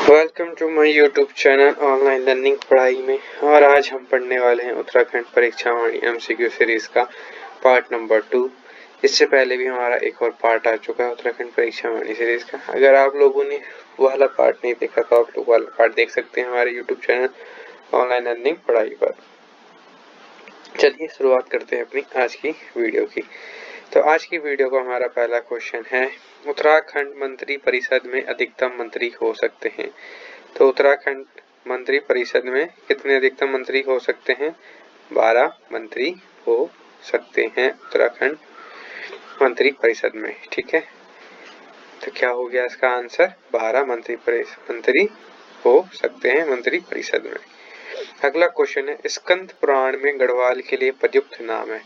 Welcome to my YouTube channel online learning पढ़ाई में। और आज हम पढ़ने वाले हैं उत्तराखंड परीक्षा वाणी एमसीक्यू सीरीज का पार्ट नंबर 2। इससे पहले भी हमारा एक और पार्ट आ चुका है उत्तराखंड परीक्षा वाणी सीरीज का। अगर आप लोगों ने वाला पार्ट नहीं देखा तो आप लोग वाला पार्ट देख सकते हैं हमारे यूट्यूब चैनल ऑनलाइन लर्निंग पढ़ाई पर। चलिए शुरुआत करते हैं अपनी आज की वीडियो की। तो आज की वीडियो का हमारा पहला क्वेश्चन है, उत्तराखंड मंत्री परिषद में अधिकतम मंत्री हो सकते हैं। तो उत्तराखंड मंत्री परिषद में कितने अधिकतम मंत्री हो सकते हैं? 12 मंत्री हो सकते हैं उत्तराखंड मंत्री परिषद में। ठीक है, तो क्या हो गया इसका आंसर? 12 मंत्री हो सकते हैं मंत्री परिषद में। अगला क्वेश्चन है, स्कंद पुराण में गढ़वाल के लिए प्रयुक्त नाम है।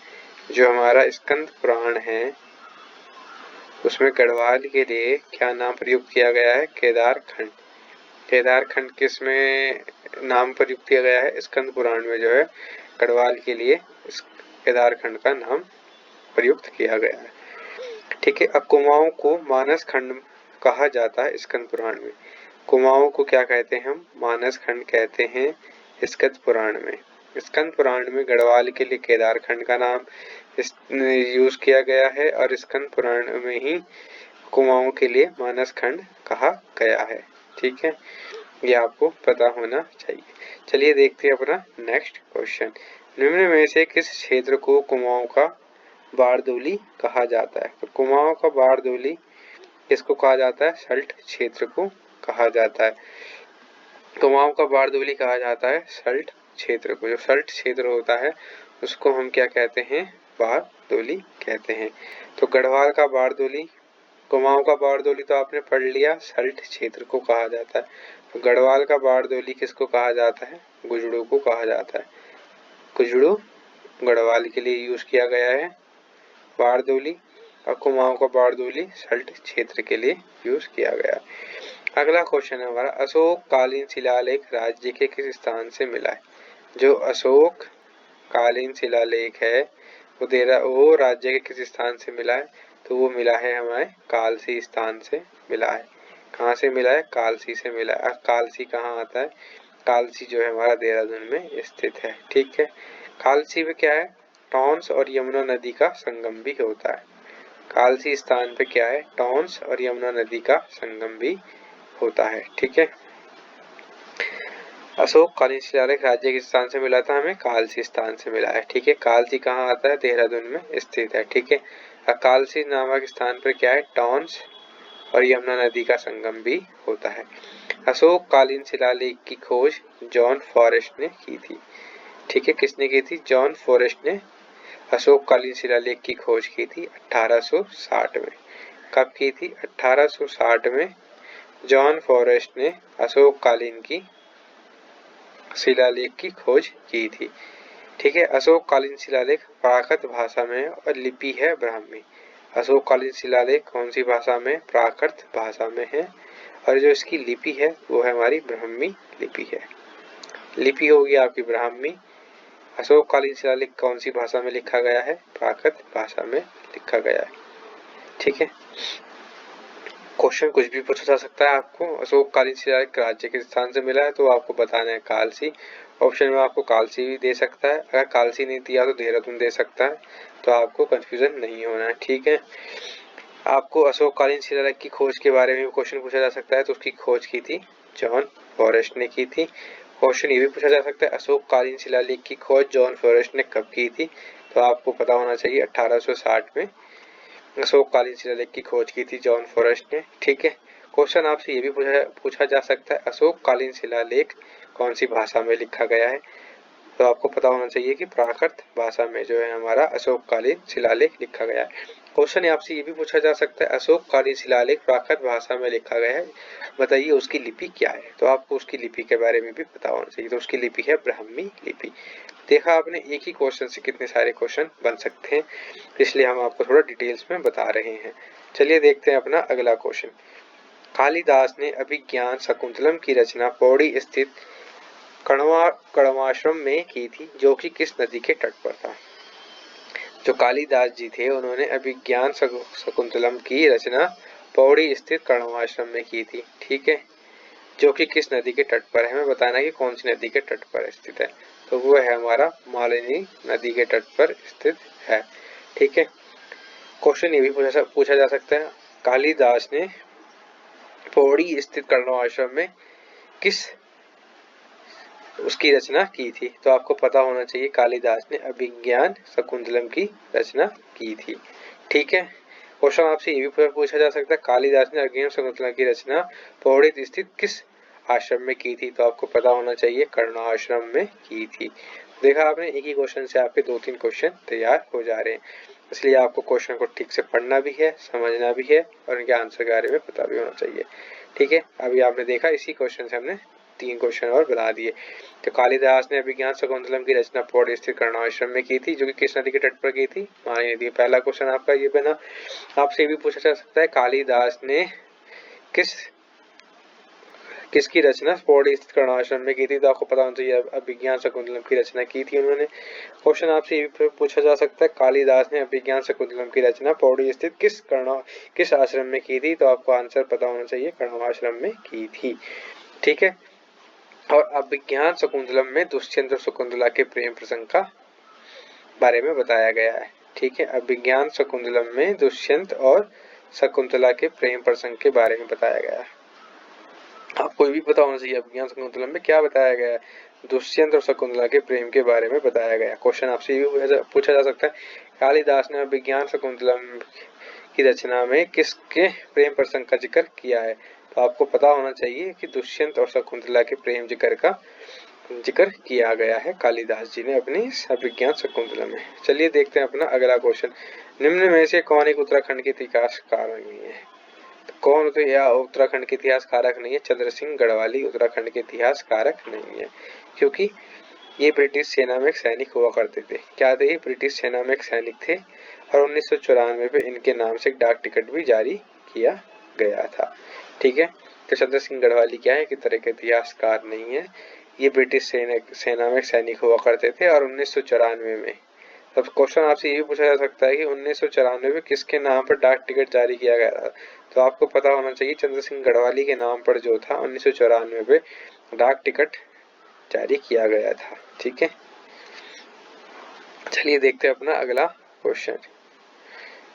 जो हमारा स्कंद पुराण है उसमें गढ़वाल के लिए क्या नाम प्रयुक्त किया गया है? केदारखंड। केदारखंड किसमें नाम प्रयुक्त किया गया है? स्कंद पुराण में जो है गढ़वाल के लिए केदारखंड का नाम प्रयुक्त किया गया है। ठीक है, अब कुमाऊं को मानस खंड कहा जाता है स्कंद पुराण में। कुमाऊं को क्या कहते हैं हम? मानस खंड कहते हैं स्कंद पुराण में। स्कंद पुराण में गढ़वाल के लिए केदारखंड का नाम यूज किया गया है और स्कंद पुराण में ही कुमाऊं के लिए मानस खंड कहा गया है। ठीक है, ये आपको पता होना चाहिए। चलिए देखते हैं अपना नेक्स्ट क्वेश्चन। निम्न में से किस क्षेत्र को कुमाऊं का बारदोली कहा जाता है? तो कुमाऊं का बारदोली किसको कहा जाता है? सल्ट क्षेत्र को कहा जाता है। कुमाऊं का बारदोली कहा जाता है सल्ट क्षेत्र को। जो सल्ट क्षेत्र होता है उसको हम क्या कहते हैं? बारदोली कहते हैं। तो गढ़वाल का बारदोली, कुमाऊं का बारदोली तो आपने पढ़ लिया, सल्ट क्षेत्र को कहा जाता है। तो गढ़वाल का बारदोली किसको कहा जाता है? गुजड़ू को कहा जाता है। गुजड़ू गढ़वाल के लिए यूज किया गया है बारदोली, और कुमाऊं का बारदोली सल्ट क्षेत्र के लिए यूज किया गया। अगला क्वेश्चन है हमारा, अशोक कालीन शिलालेख राज्य के किस स्थान से मिला है? जो अशोक कालीन शिलालेख है वो राज्य के किस स्थान से मिला है? तो वो मिला है हमारे कालसी स्थान से मिला है। कहाँ से मिला है? कालसी से मिला है। कालसी कहाँ आता है? कालसी जो है हमारा देहरादून में स्थित है। ठीक है, कालसी में क्या है? टॉन्स और यमुना नदी का संगम भी होता है। कालसी स्थान पे क्या है? टॉन्स और यमुना नदी का संगम भी होता है। ठीक है, अशोक कालीन शिलालेख राज्य के स्थान से मिला था हमें? कालसी स्थान से मिला है। ठीक है, कालसी कहाँ आता है? देहरादून में स्थित है। ठीक है, कालसी नामक स्थान पर क्या है? टॉन्स और यमुना नदी का संगम भी होता है। अशोक कालीन शिलालेख की खोज जॉन फॉरेस्ट ने की थी। ठीक है, किसने की थी? जॉन फॉरेस्ट ने अशोक कालीन शिलालेख की खोज की थी 1860 में। कब की थी? 1860 में जॉन फॉरेस्ट ने अशोक कालीन की शिलालेख की खोज की थी। ठीक है, अशोक कालीन शिलालेख प्राकृत भाषा में और लिपि है ब्राह्मी। अशोक कालीन शिलालेख कौन सी भाषा में? प्राकृत भाषा में है, और जो इसकी लिपि है वो है हमारी ब्राह्मी लिपि है। लिपि होगी आपकी ब्राह्मी। अशोक कालीन शिलालेख कौन सी भाषा में लिखा गया है? प्राकृत भाषा में लिखा गया है। ठीक है, क्वेश्चन कुछ भी पूछा जा सकता है आपको। अशोक कालीन शिलालेख राज्य के स्थान से मिला है तो आपको बताना है कालसी। ऑप्शन में आपको कालसी भी दे सकता है, अगर कालसी नहीं दिया तो देहरादून दे सकता है, तो आपको कंफ्यूजन नहीं होना है। ठीक है, आपको अशोक कालीन शिलालेख की खोज के बारे में क्वेश्चन पूछा जा सकता है, तो उसकी खोज की थी जॉन फॉरेस्ट ने की थी। क्वेश्चन ये भी पूछा जा सकता है, अशोक कालीन शिलालेख की खोज जॉन फॉरेस्ट ने कब की थी? तो आपको पता होना चाहिए 1860 में अशोक कालीन शिलालेख की खोज की थी जॉन फॉरेस्ट ने। ठीक है, क्वेश्चन आपसे ये भी पूछा जा सकता है, अशोक कालीन शिलालेख कौन सी भाषा में लिखा गया है? तो आपको पता होना चाहिए कि प्राकृत भाषा में जो है हमारा अशोक कालीन शिलालेख लिखा गया है। क्वेश्चन आपसे ये भी पूछा जा सकता है, अशोक कालीन शिलालेख प्राकृत भाषा में लिखा गया है, बताइए उसकी लिपि क्या है? तो आपको उसकी लिपि के बारे में भी पता होना चाहिए। तो उसकी लिपि है ब्राह्मी लिपि। देखा आपने, एक ही क्वेश्चन से कितने सारे क्वेश्चन बन सकते हैं, इसलिए हम आपको थोड़ा डिटेल्स में बता रहे हैं। चलिए देखते हैं अपना अगला क्वेश्चन। कालिदास ने अभिज्ञान शकुंतलम की रचना पौड़ी स्थित कण्वाश्रम में की थी, जो कि किस नदी के तट पर था? जो कालिदास जी थे उन्होंने अभिज्ञान शकुंतलम की रचना पौड़ी स्थित कण्वाश्रम में की थी। ठीक है, जो कि किस नदी के तट पर है, हमें बताना है कि कौन सी नदी के तट पर स्थित है। तो वो है हमारा मालिनी नदी के तट पर स्थित है। ठीक है, क्वेश्चन ये भी पूछा जा सकता है, कालिदास ने पौड़ी स्थित कण्व आश्रम में किस उसकी रचना की थी। तो आपको पता होना चाहिए कालिदास ने अभिज्ञान शकुंतलम की रचना की थी। ठीक है, क्वेश्चन आपसे ये भी पूछा जा सकता है, कालिदास ने अभिज्ञान शकुंतलम की रचना पौड़ी स्थित किस आश्रम में की थी। तो आपको पता होना चाहिए कर्ण आश्रम में की थी। देखा आपने, एक ही क्वेश्चन से आपके 2-3 क्वेश्चन तैयार हो जा रहे हैं, इसलिए आपको क्वेश्चन को ठीक से पढ़ना भी है, समझना भी है और उनके आंसर के बारे में पता भी होना चाहिए। ठीक है, अभी आपने देखा इसी क्वेश्चन से हमने 3 क्वेश्चन और बना दिए। तो कालिदास ने अभिज्ञान शकुंतलम की रचना पौड़ी स्थित कर्ण आश्रम में की थी, जो कि किस नदी के तट पर की थी, मालिनी नदी। पहला क्वेश्चन आपका ये बना। आपसे भी पूछा जा सकता है, कालिदास ने किसकी रचना पौड़ी स्थित कर्ण आश्रम में की थी। तो आपको पता होना चाहिए अभिज्ञान शकुंतलम की रचना की थी उन्होंने। क्वेश्चन आपसे ये भी पूछा जा सकता है, कालिदास ने अभिज्ञान शकुंतलम की रचना पौड़ी स्थित किस आश्रम में की थी। तो आपको आंसर पता होना चाहिए, कर्ण आश्रम में की थी। ठीक है, और अभिज्ञान शकुंतलम में दुष्यंत और शकुंतला के प्रेम प्रसंग का बारे में बताया गया है। ठीक है, अभिज्ञान शकुंतलम में दुष्यंत और शकुंतला के प्रेम प्रसंग के बारे में बताया गया है। आपको भी पता होना चाहिए अभिज्ञान शकुंतलम में क्या बताया गया है, दुष्यंत और शकुंतला के प्रेम के बारे में बताया गया। क्वेश्चन आपसे भी पूछा जा सकता है, कालिदास ने अभिज्ञान शकुंतलम की रचना में किसके प्रेम प्रसंग का जिक्र किया है। तो आपको पता होना चाहिए कि दुष्यंत और शकुंतला के प्रेम जिक्र किया गया है कालिदास जी ने अपनी अभिज्ञान शकुंतलम में। चलिए देखते हैं अपना अगला क्वेश्चन, निम्न में से कौन एक उत्तराखंड के इतिहासकार नहीं है। तो कौन उत्तराखंड के इतिहास कारक नहीं है, चंद्र सिंह गढ़वाली उत्तराखंड के इतिहास कारक नहीं है, क्योंकि ये ब्रिटिश सेना में एक सैनिक हुआ करते थे। क्या थे, ब्रिटिश सेना में एक सैनिक थे और 1994 में इनके नाम से एक डाक टिकट भी जारी किया गया था। ठीक है, तो चंद्र सिंह गढ़वाली क्या है, कि तरह के इतिहासकार नहीं है, ये ब्रिटिश सेना में सैनिक हुआ करते थे और 1994 में। अब क्वेश्चन आपसे ये भी पूछा जा सकता है कि 1994 में किसके नाम पर डाक टिकट जारी किया गया था। तो आपको पता होना चाहिए चंद्र सिंह गढ़वाली के नाम पर जो था 1994 में डाक टिकट जारी किया गया था। ठीक है, चलिए देखते हैं अपना अगला क्वेश्चन,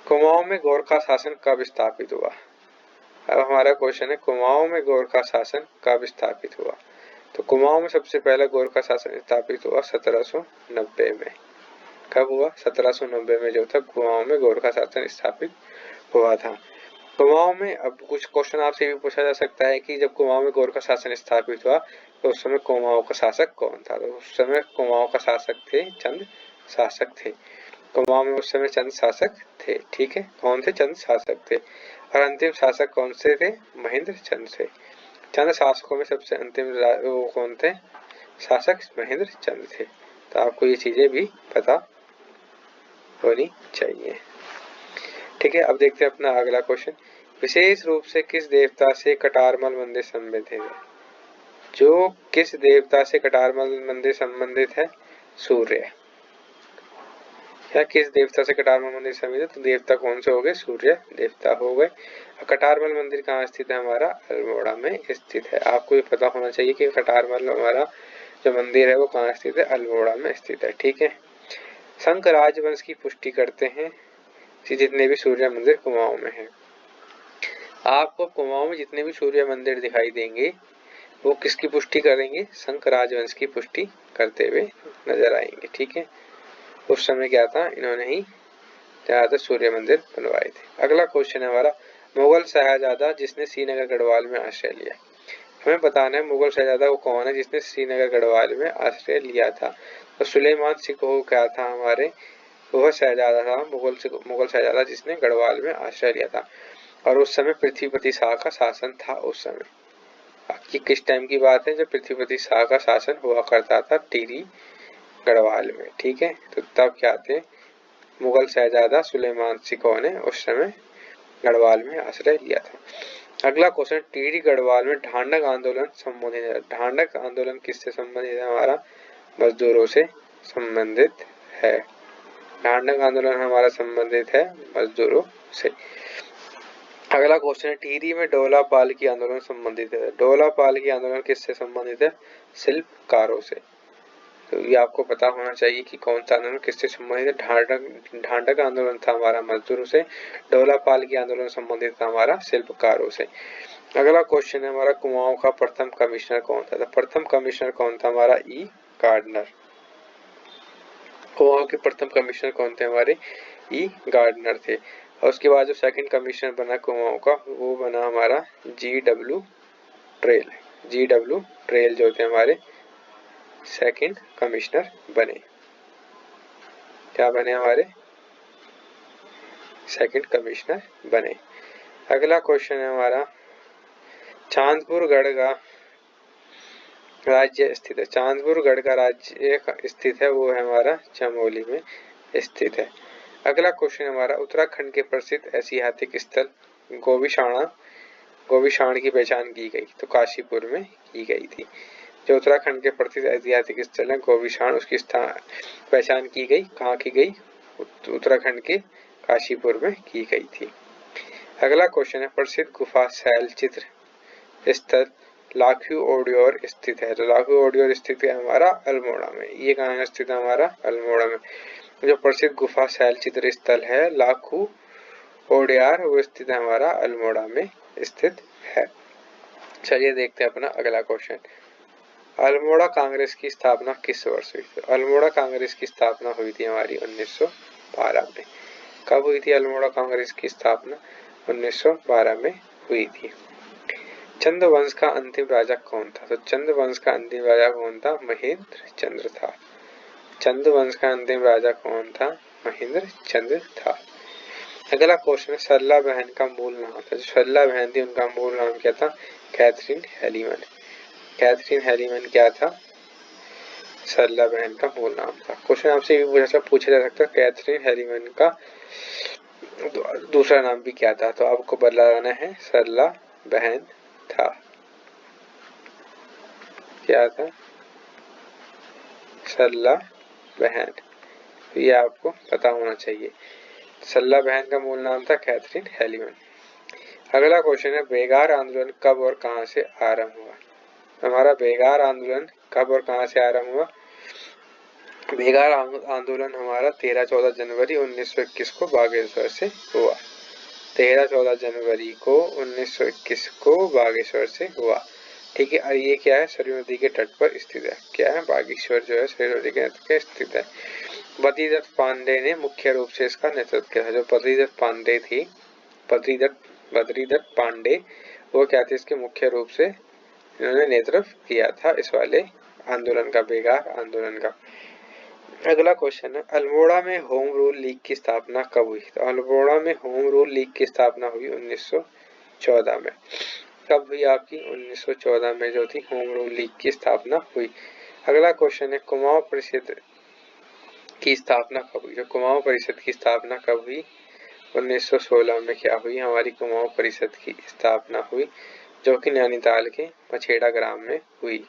कुमाऊं में गोरखा शासन कब स्थापित हुआ। अब हमारा क्वेश्चन है, कुमाऊं में गोरखा शासन कब स्थापित हुआ। तो कुमाऊं में सबसे पहला गोरखा शासन स्थापित हुआ 1790 में। कब हुआ, 1790 में जो था कुमाऊं में गोरखा शासन स्थापित हुआ था। कुमाऊं में अब कुछ क्वेश्चन आपसे भी पूछा जा सकता है कि जब कुमाऊं में गोरखा शासन स्थापित हुआ तो उस समय कुमाऊं का शासक कौन था। तो उस समय कुमाऊं का शासक थे चंद शासक थे। कुमाऊं में उस समय चंद शासक थे। ठीक है, कौन थे, चंद शासक थे। और अंतिम शासक कौन से थे, महेंद्र चंद थे। चंद शासकों में सबसे अंतिम वो कौन थे, शासक महेंद्र चंद थे। तो आपको ये चीजें भी पता होनी चाहिए। ठीक है, अब देखते हैं अपना अगला क्वेश्चन, विशेष रूप से किस देवता से कटारमल मंदिर संबंधित है। जो किस देवता से कटारमल मंदिर संबंधित है, सूर्य। या किस देवता से कटारमल मंदिर संबंधित, तो देवता कौन से हो गए, सूर्य देवता हो गए। कटारमल मंदिर कहाँ स्थित है, हमारा अल्मोड़ा में स्थित है। आपको ये पता होना चाहिए कि कटारमल हमारा जो मंदिर है वो कहाँ स्थित है, अल्मोड़ा में स्थित है। ठीक है, शंख राजवंश की पुष्टि करते हैं कि जितने भी सूर्य मंदिर कुमाऊं में है। आपको कुमाऊं में जितने भी सूर्य मंदिर दिखाई देंगे वो किसकी पुष्टि करेंगे, शंख राजवंश की पुष्टि करते हुए नजर आएंगे। ठीक है, उस समय क्या था, इन्होंने ही ज्यादातर सूर्य मंदिर बनवाए थे। अगला क्वेश्चन है हमारा, मुगल शहजादा जिसने श्रीनगर गढ़वाल में आश्रय लिया। हमें बताना है मुगल शहजादा वो कौन है जिसने श्रीनगर गढ़वाल में आश्रय लिया था। तो सुलेमान सिकोह क्या था हमारे, वह शहजादा था, मुगल शहजादा जिसने गढ़वाल में आश्रय लिया था। और उस समय पृथ्वीपति शाह का शासन था। उस समय ये किस टाइम की बात है, जब पृथ्वीपति शाह का शासन हुआ करता था टिहरी गढ़वाल में। ठीक है, तो तब क्या थे, मुगल शहजादा सुलेमान सिकोह ने उस समय गढ़वाल में आश्रय लिया था। अगला क्वेश्चन, टिहरी गढ़वाल में ढांढक आंदोलन संबोधित है। ढांढक आंदोलन किससे संबंधित है, हमारा मजदूरों से संबंधित है। ढांढक आंदोलन हमारा संबंधित है मजदूरों से। अगला क्वेश्चन है टिहरी में डोला पाल की आंदोलन संबंधित है। डोला पाल की आंदोलन किससे संबंधित है? शिल्पकारों से। तो ये आपको पता होना चाहिए कि कौन सा आंदोलन किससे संबंधित है। ढांढक आंदोलन था हमारा मजदूरों से, डोला पाल की आंदोलन संबंधित था हमारा शिल्पकारों से। अगला क्वेश्चन है हमारा कुमाऊं का प्रथम कमिश्नर कौन था? तो प्रथम कमिश्नर कौन था हमारा? ई गार्डनर। कुमाऊं के प्रथम कमिश्नर कौन थे? हमारे ई गार्डनर थे। और उसके बाद जो सेकंड कमिश्नर बना कुमाऊं का वो बना हमारा GW ट्रेल। GW ट्रेल जो थे हमारे सेकंड कमिश्नर बने। क्या बने? हमारे सेकंड कमिश्नर बने। अगला क्वेश्चन है हमारा चांदपुर गढ़ का राज्य स्थित है। चांदपुर गढ़ का राज्य स्थित है वो है हमारा चमोली में स्थित है। अगला क्वेश्चन हमारा उत्तराखंड के प्रसिद्ध ऐतिहासिक स्थल गोविशाण की पहचान की गई? तो काशीपुर में की गई थी। जो उत्तराखंड के प्रसिद्ध ऐतिहासिक स्थल है गोविशाण, उसकी पहचान की गई। कहाँ की गई? उत्तराखंड के काशीपुर में की गई थी। अगला क्वेश्चन है प्रसिद्ध गुफा शैल चित्र स्थल लाखू ओडियोर स्थित है। तो लाखू ओडियोर स्थित है हमारा अल्मोड़ा में। ये कहाँ स्थित है? हमारा अल्मोड़ा में। जो प्रसिद्ध गुफा शैल चित्र स्थल है लाखू ओडियार वो स्थित है हमारा अल्मोड़ा में स्थित है। चलिए देखते हैं अपना अगला क्वेश्चन। अल्मोड़ा कांग्रेस की स्थापना किस वर्ष हुई थी? अल्मोड़ा कांग्रेस की स्थापना हुई थी हमारी 1912 में। कब हुई थी अल्मोड़ा कांग्रेस की स्थापना? 1912 में हुई थी। चंद वंश का अंतिम राजा कौन था? तो चंद वंश का अंतिम राजा कौन था? महेंद्र चंद्र था। चंद वंश का अंतिम राजा कौन था? महेंद्र चंद्र था। अगला क्वेश्चन है सरला बहन का मूल नाम था। जो सरला बहन थी उनका मूल नाम क्या था? कैथरीन हेलीमन। कैथरीन हेलीमन क्या था? सरला बहन का मूल नाम था। क्वेश्चन आपसे भी पूछा जा सकता है कैथरीन हेलीमन का दूसरा नाम भी क्या था? तो आपको बताना है सरला बहन था। क्या था? सरला बहन। तो ये आपको पता होना चाहिए। सरला बहन का मूल नाम था कैथरीन हेलीमन। अगला क्वेश्चन है बेगार आंदोलन कब और कहां से आरंभ हुआ? हमारा बेगार आंदोलन कब और कहां से आरंभ हुआ? बेगार आंदोलन हमारा 13-14 जनवरी 1921 को बागेश्वर से हुआ। 13-14 जनवरी को 1921 को बागेश्वर से हुआ। ठीक है। और ये क्या है? सरयू नदी के तट पर स्थित है। क्या है? बागेश्वर जो है सरयू नदी के तट पर स्थित है। बद्रीदत्त पांडे ने मुख्य रूप से इसका नेतृत्व किया था। जो बद्रीदत्त पांडे थी, बद्रीदत्त पांडे वो क्या थे? इसके मुख्य रूप से इन्होंने नेतृत्व किया था इस वाले आंदोलन का, बेगार आंदोलन का। अगला क्वेश्चन है अल्मोड़ा में होम रूल लीग की स्थापना कब हुई? तो अल्मोड़ा में होम रूल लीग की स्थापना हुई 1914 में। कब हुई आपकी? 1914 में जो थी होम रूल लीग की स्थापना हुई। अगला क्वेश्चन है कुमाऊं परिषद की स्थापना कब हुई? तो कुमाऊं परिषद की स्थापना कब हुई? 1916 में क्या हुई? हमारी कुमाऊं परिषद की स्थापना हुई, जो कि नैनीताल के मछेड़ा ग्राम में हुई।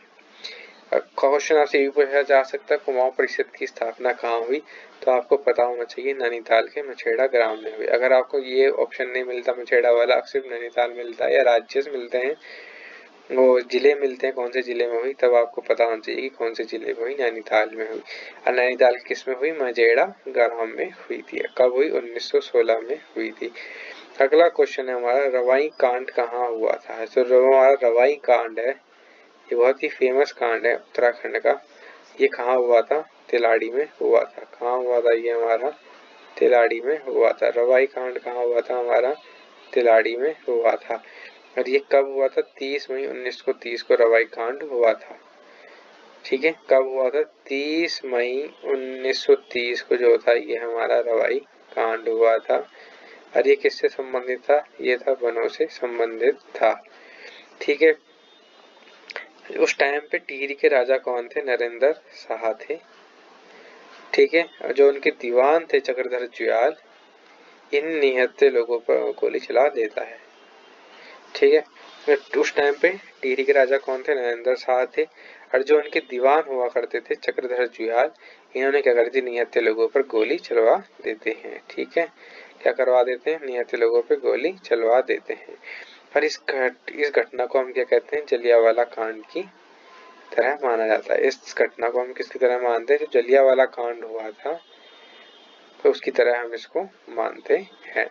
क्वेश्चन आपसे ये पूछा जा सकता है कुमाऊं परिषद की स्थापना कहाँ हुई? तो आपको पता होना चाहिए नैनीताल के मछेड़ा ग्राम में हुई। अगर आपको ये ऑप्शन नहीं मिलता मछेड़ा वाला, सिर्फ नैनीताल मिलता है या राज्य मिलते हैं, वो जिले मिलते हैं कौन से जिले में हुई, तब आपको पता होना चाहिए कि कौन से जिले में हुई। नैनीताल में हुई। और नैनीताल किस में हुई? मझेड़ा ग्राम में हुई थी। कब हुई? 1916 में हुई थी। अगला क्वेश्चन है हमारा रवाई कांड कहाँ हुआ था? तो जो हमारा रवाई कांड है ये बहुत ही फेमस कांड है उत्तराखंड का। ये कहाँ हुआ था? तिलाड़ी में हुआ था। कहाँ हुआ था? ये हमारा तिलाड़ी में हुआ था। रवाई कांड कहाँ हुआ था? हमारा तिलाड़ी में हुआ था। और ये कब हुआ था? 30 मई 1930 को रवाई कांड हुआ था। ठीक है। कब हुआ था? 30 मई 1930 को जो था ये हमारा रवाई कांड हुआ था। और ये किससे संबंधित था? ये था वनों से संबंधित था। ठीक है। उस टाइम पे टिहरी के राजा कौन थे? नरेंद्र शाह थे। ठीक है। जो उनके दीवान थे चक्रधर जुयाल, इन निहत्थे लोगों पर गोली चला देता है। ठीक है। उस टाइम पे टिहरी के राजा कौन थे? नरेंद्र शाह थे। और जो उनके दीवान हुआ करते थे चक्रधर जुयाल, इन्होंने क्या कर दी? निहत्थे लोगों पर गोली चलवा देते हैं। ठीक है। क्या करवा देते हैं, निहत्थे लोगों पे गोली चलवा देते हैं। और इस घटना को हम क्या कहते हैं, जलियांवाला कांड की तरह माना जाता है। इस घटना को हम किसकी तरह मानते हैं, जो जलियांवाला कांड हुआ था तो उसकी तरह हम इसको मानते हैं।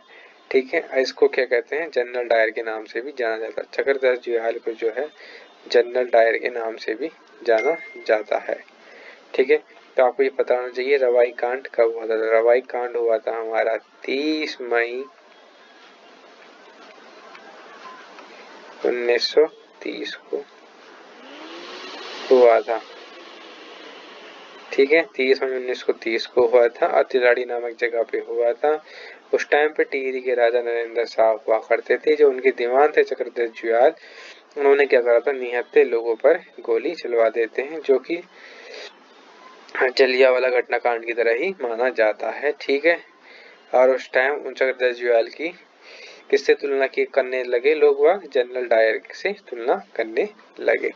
ठीक है, इसको क्या कहते हैं, जनरल डायर के नाम से भी जाना जाता है। चक्रधर जुयाल को जो है जनरल डायर के नाम से भी जाना जाता है। ठीक है, तो आपको ये पता होना चाहिए रवाई कांड कब हुआ था। रवाई कांड हुआ था हमारा 30 मई 1930 को हुआ था। ठीक है, 30 मई 1930 को हुआ था और तिलाड़ी नामक जगह पे हुआ था। उस टाइम पे टिहरी के राजा नरेंद्र साहब हुआ करते थे, जो उनके दीवान थे चक्रधर जुयाल। उन्होंने क्या करा था, निहत्थे लोगों पर गोली चलवा देते हैं, जो कि जलियांवाला घटनाकांड की तरह ही माना जाता है। ठीक है, और उस टाइम चक्रधर जुयाल की किससे तुलना करने लगे लोग, वह जनरल डायर से तुलना करने लगे।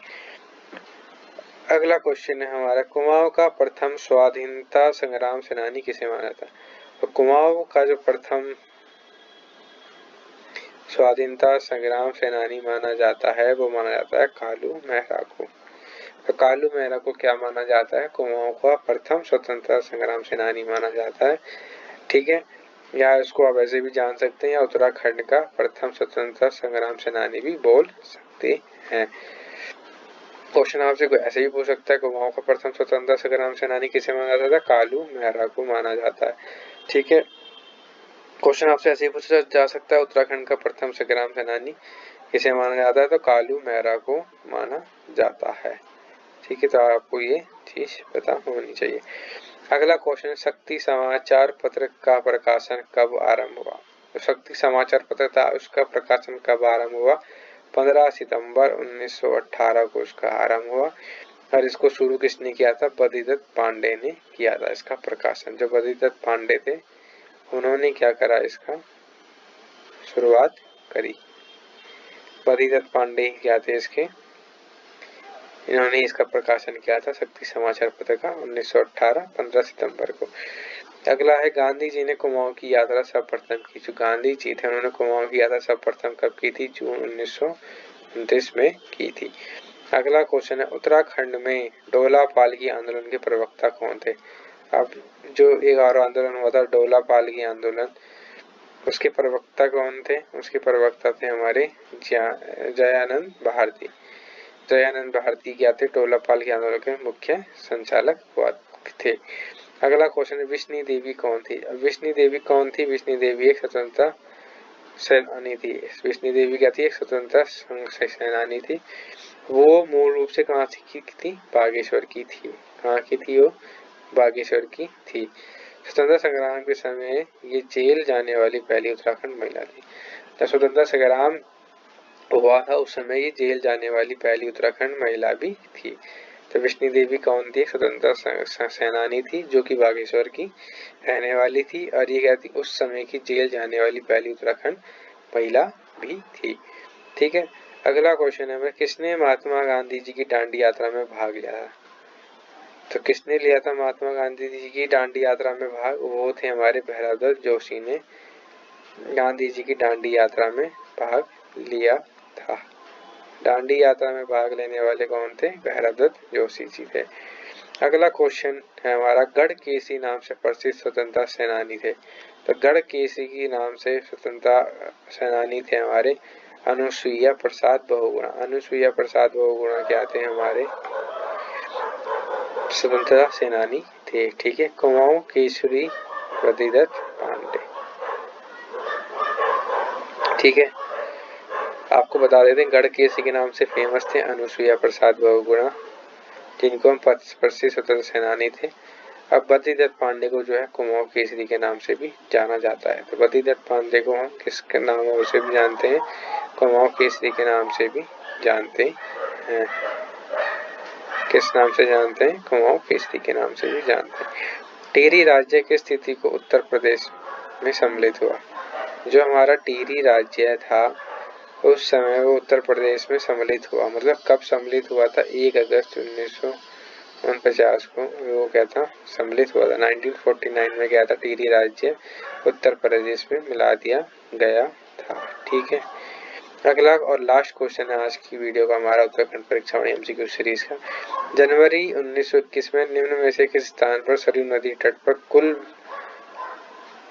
अगला क्वेश्चन है हमारा, कुमाऊं का प्रथम स्वाधीनता संग्राम सेनानी किसे माना था। तो कुमाऊं का जो प्रथम स्वाधीनता संग्राम सेनानी माना जाता है वो माना जाता है कालू मेहरा को। तो कालू मेहरा को क्या माना जाता है, कुमाऊं का प्रथम स्वतंत्रता संग्राम सेनानी माना जाता है। ठीक है, या इसको आप ऐसे भी जान सकते हैं, या उत्तराखंड का प्रथम स्वतंत्रता संग्राम सेनानी भी बोल सकते हैं। क्वेश्चन आपसे कोई ऐसे भी पूछ सकता है, कुमाऊं का प्रथम स्वतंत्रता संग्राम सेनानी किसे माना जाता है, कालू मेहरा को माना जाता है। ठीक है, क्वेश्चन आपसे ऐसे ही पूछा जा सकता है, उत्तराखंड का प्रथम संग्राम सेनानी किसे माना जाता है, तो कालू मेहरा को माना जाता है। ठीक है, तो आपको ये चीज पता होनी चाहिए। अगला क्वेश्चन, शक्ति समाचार पत्र का प्रकाशन कब आरंभ हुआ। तो शक्ति समाचार पत्र था, उसका प्रकाशन कब आरंभ हुआ, 15 सितंबर 1918 को उसका आरंभ हुआ। और इसको शुरू किसने किया था, बद्रीदत्त पांडे ने किया था इसका प्रकाशन। जो बद्रीदत्त पांडे थे उन्होंने क्या करा, इसका शुरुआत करी। बद्रीदत्त पांडे क्या थे इसके, इन्होंने इसका प्रकाशन किया था शक्ति समाचार पत्र का 1918 15 सितंबर को। अगला है, गांधी जी ने कुमाऊं की यात्रा सर्वप्रथम की। जो गांधी जी थे उन्होंने कुमाऊं की यात्रा सर्वप्रथम कब की थी, जून 1929 में की थी। अगला क्वेश्चन है, उत्तराखंड में डोला पालकी आंदोलन के प्रवक्ता कौन थे। अब जो एक और आंदोलन हुआ था डोला पालकी आंदोलन, उसके प्रवक्ता कौन थे, उसके प्रवक्ता थे हमारे जयानंद भारती। जयानंद भारती क्या थे, डोला पालकी आंदोलन के मुख्य संचालक थे। अगला क्वेश्चन है, विष्णु देवी कौन थी। विष्णु देवी कौन थी, विष्णु देवी एक स्वतंत्रता सेनानी थी। विष्णु देवी क्या थी, एक स्वतंत्रता सेनानी थी। वो मूल रूप से कहाँ की थी, बागेश्वर की थी। कहाँ की थी वो, बागेश्वर की थी। स्वतंत्रता संग्राम के समय ये जेल जाने वाली पहली उत्तराखंड महिला थी। जब स्वतंत्रता संग्राम हुआ था उस समय ये जेल जाने वाली पहली उत्तराखंड महिला भी थी। तो विष्णु देवी कौन थी, स्वतंत्रता सेनानी थी, जो कि बागेश्वर की रहने वाली थी। और ये क्या थी, उस समय की जेल जाने वाली पहली उत्तराखंड महिला भी थी। ठीक है, अगला क्वेश्चन है, किसने महात्मा गांधी जी की दांडी यात्रा में भाग लिया। तो किसने लिया था महात्मा गांधी जी की दांडी यात्रा में भाग, वो थे हमारे भैरवदत्त जोशी ने गांधी जी की दांडी यात्रा में भाग लिया था। दांडी यात्रा में भाग लेने वाले कौन थे, भैरवदत्त जोशी जी थे। अगला क्वेश्चन है हमारा, गढ़केसी नाम से प्रसिद्ध स्वतंत्रता सेनानी थे। तो गढ़केसी के नाम से स्वतंत्रता सेनानी थे हमारे अनुसुईया प्रसाद बहुगुणा। अनुसुईया प्रसाद बहुगुणा क्या थे, हमारे स्वतंत्रता सेनानी थे। ठीक है, कुमाऊं केसरी बद्रीदत्त पांडे। ठीक है, आपको बता देते हैं गढ़केसी के नाम से फेमस थे अनुसुईया प्रसाद बहुगुणा, जिनको हम प्रसिद्ध स्वतंत्रता सेनानी थे। अब बद्रीदत्त पांडे को जो है कुमाऊं केसरी के नाम से भी जाना जाता है। तो बद्रीदत्त पांडे को हम किसके नाम से भी जानते हैं, कुमाऊं केसरी के नाम से भी जानते हैं। किस नाम से जानते हैं, कुमाऊं केसरी के नाम से भी जानते हैं। टिहरी राज्य की स्थिति को उत्तर प्रदेश में सम्मिलित हुआ। जो हमारा टिहरी राज्य था उस समय वो उत्तर प्रदेश में सम्मिलित हुआ। मतलब कब सम्मिलित हुआ था, 1 अगस्त 49 को वो क्या था, सम्मिलित हुआ था। 1949 में क्या था, टिहरी राज्य उत्तर प्रदेश में मिला दिया गया था। ठीक है, अगला और लास्ट क्वेश्चन है आज की वीडियो का हमारा उत्तराखंड परीक्षा वाणी एमसीक्यू सीरीज का। जनवरी 1921 में निम्न में से किस स्थान पर सरयू नदी तट पर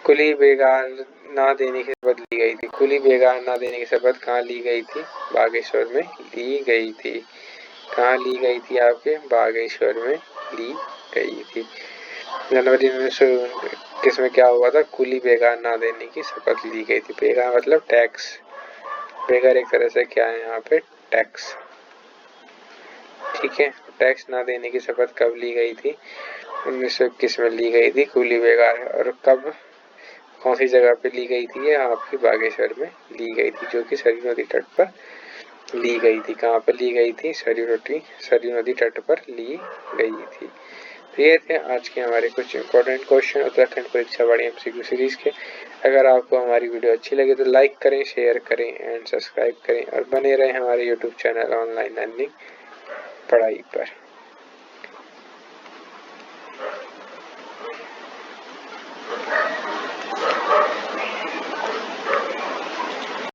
कुली बेगार ना देने की शपथ ली गई थी? कुली बेगार ना देने की शपथ कहाँ ली गई थी? बागेश्वर में ली गई थी। कहाँ ली गई थी? आपके बागेश्वर में ली गई थी। जनवरी 1921 में क्या हुआ था? कुली बेगार ना देने की शपथ ली गई थी। बेगार मतलब टैक्स, बेगार एक तरह से क्या है यहाँ पे, टैक्स। ठीक है, टैक्स ना देने की शपथ कब ली गई थी? 1921 में ली गई थी कुली बेगार। और कब, कौन सी जगह पे ली गई थी? ये आपकी बागेश्वर में ली गई थी, जो कि सरयू नदी तट पर ली गई थी। कहाँ पर ली गई थी? सरयू नदी तट पर ली गई थी। तो ये थे आज के हमारे कुछ इंपॉर्टेंट क्वेश्चन उत्तराखंड परीक्षा वाणी एमसीक्यू सीरीज के। अगर आपको हमारी वीडियो अच्छी लगे तो लाइक करें, शेयर करें एंड सब्सक्राइब करें और बने रहें हमारे यूट्यूब चैनल ऑनलाइन लर्निंग पढ़ाई पर।